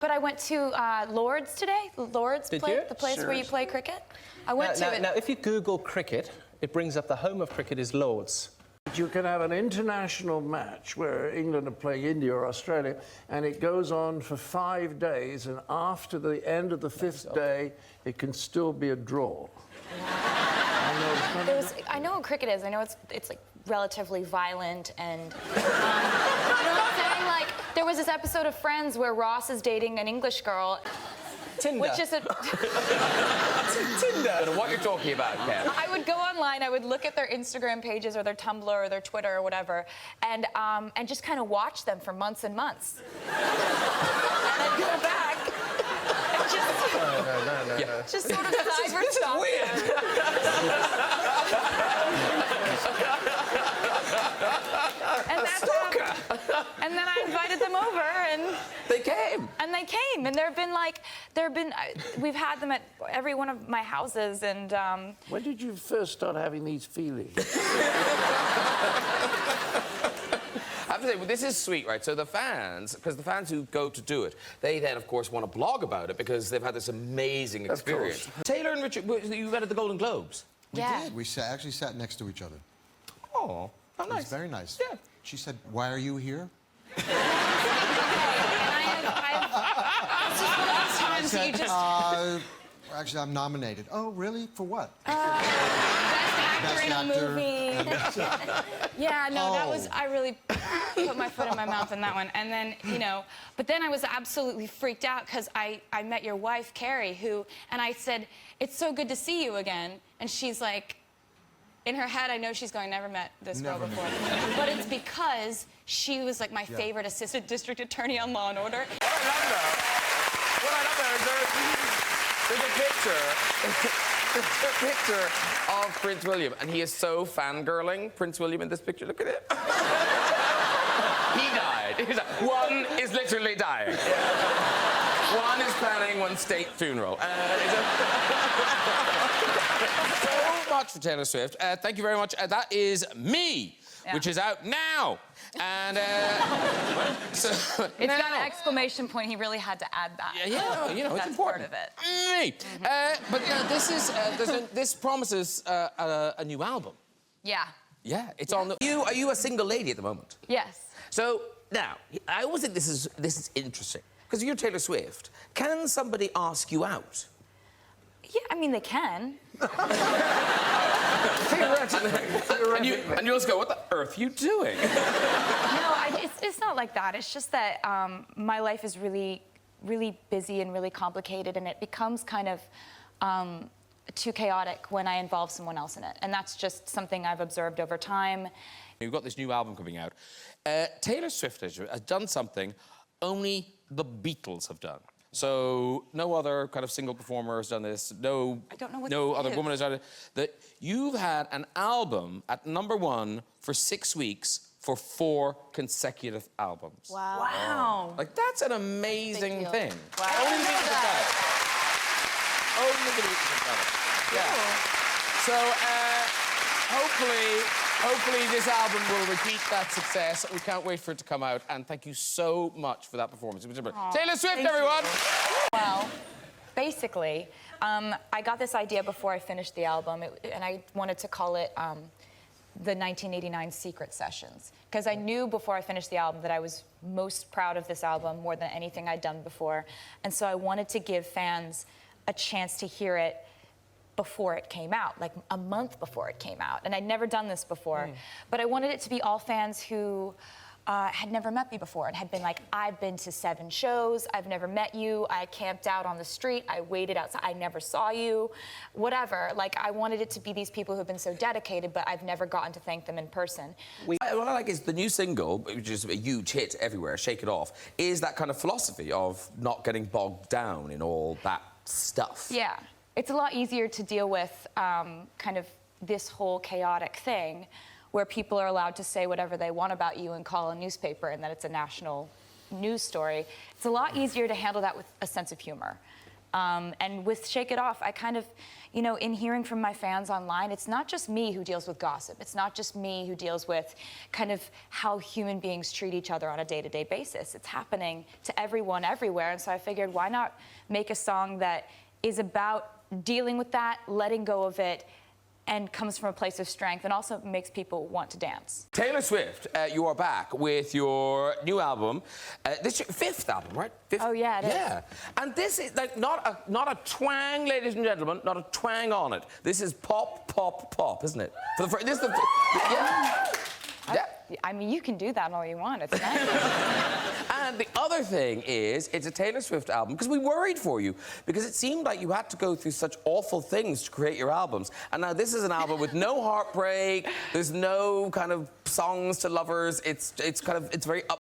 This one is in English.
But I went to Lord's today. Lord's, Did you? the place where you play cricket. I went to it. Now, if you Google cricket, it brings up the home of cricket is Lord's. You can have an international match where England are playing India or Australia, and it goes on for 5 days, and after the end of the 5th day, it can still be a draw. I know what cricket is. I know it's like relatively violent and. You know what I'm saying? Like there was this episode of Friends where Ross is dating an English girl. Tinder. Which is a... Tinder. I don't know what you're talking about, Ken. I would go online, I would look at their Instagram pages or their Tumblr or their Twitter or whatever, and just kind of watch them for months and months. And then go back and just... No. Just sort of cyber stalk weird. And then I invited them over, and they came. And they came, and we've had them at every one of my houses, and. When did you first start having these feelings? I have to say, well, this is sweet, right? So the fans, because the fans who go to do it, they then, of course, want to blog about it because they've had this amazing experience. Taylor and Richard, you read at the Golden Globes. We did. We actually sat next to each other. Oh, how nice. It was very nice. Yeah. She said, "Why are you here?" It's just one of those times that you just... Actually, I'm nominated. Oh, really? For what? Best actor in a movie. Yeah, no, that was... I really put my foot in my mouth on that one. And then, you know... But then I was absolutely freaked out because I met your wife, Carrie, and I said, "It's so good to see you again." And she's like... In her head, I know she's going, "Never met this girl before." But it's because she was like my favorite assistant district attorney on Law & Order. What I love there is there's a picture of Prince William, and he is so fangirling Prince William in this picture. Look at it. He died. One is literally dying. One is planning one state funeral. So much for Taylor Swift. Thank you very much. That is Me, which is out now. And It's got an exclamation point. He really had to add that. Yeah, you know, it's important. Part of it. Me. But this is this promises a new album. Yeah. Yeah, it's on the... Are you a single lady at the moment? Yes. So now, I always think this is interesting because you're Taylor Swift. Can somebody ask you out? Yeah, I mean, they can. Theoretically. And you just go, "What the earth are you doing?" No, it's not like that. It's just that my life is really, really busy and really complicated, and it becomes kind of too chaotic when I involve someone else in it. And that's just something I've observed over time. You've got this new album coming out. Taylor Swift has done something only the Beatles have done. So no other kind of single performer has done this. No other woman has done it. That you've had an album at #1 for 6 weeks for 4 consecutive albums. Wow. Like that's an amazing thing. Wow. Only the Beatles have done it. Only the Beatles have done it. Yeah. So hopefully this album will repeat that success. We can't wait for it to come out. And thank you so much for that performance. Taylor Swift, everyone! Well, basically, I got this idea before I finished the album, and I wanted to call it the 1989 Secret Sessions. Because I knew before I finished the album that I was most proud of this album more than anything I'd done before. And so I wanted to give fans a chance to hear it before it came out, like a month before it came out. And I'd never done this before. But I wanted it to be all fans who had never met me before and had been like, "I've been to 7 shows, I've never met you, I camped out on the street, I waited outside, I never saw you," whatever. Like, I wanted it to be these people who've been so dedicated, but I've never gotten to thank them in person. What I like is the new single, which is a huge hit everywhere, Shake It Off, is that kind of philosophy of not getting bogged down in all that stuff. Yeah. It's a lot easier to deal with kind of this whole chaotic thing where people are allowed to say whatever they want about you and call a newspaper and that it's a national news story. It's a lot easier to handle that with a sense of humor. And with Shake It Off, I kind of, you know, in hearing from my fans online, it's not just me who deals with gossip. It's not just me who deals with kind of how human beings treat each other on a day-to-day basis. It's happening to everyone everywhere. And so I figured, why not make a song that is about dealing with that, letting go of it, and comes from a place of strength, and also makes people want to dance. Taylor Swift, you are back with your new album. This is your 5th album, right? 5th? Oh, yeah, it is. Yeah. And this is like not a twang, ladies and gentlemen, not a twang on it. This is pop, pop, pop, isn't it? This is the yeah. Yeah. I mean, you can do that all you want. It's nice. And the other thing is, it's a Taylor Swift album, because we worried for you, because it seemed like you had to go through such awful things to create your albums. And now this is an album with no heartbreak, there's no kind of songs to lovers, it's very up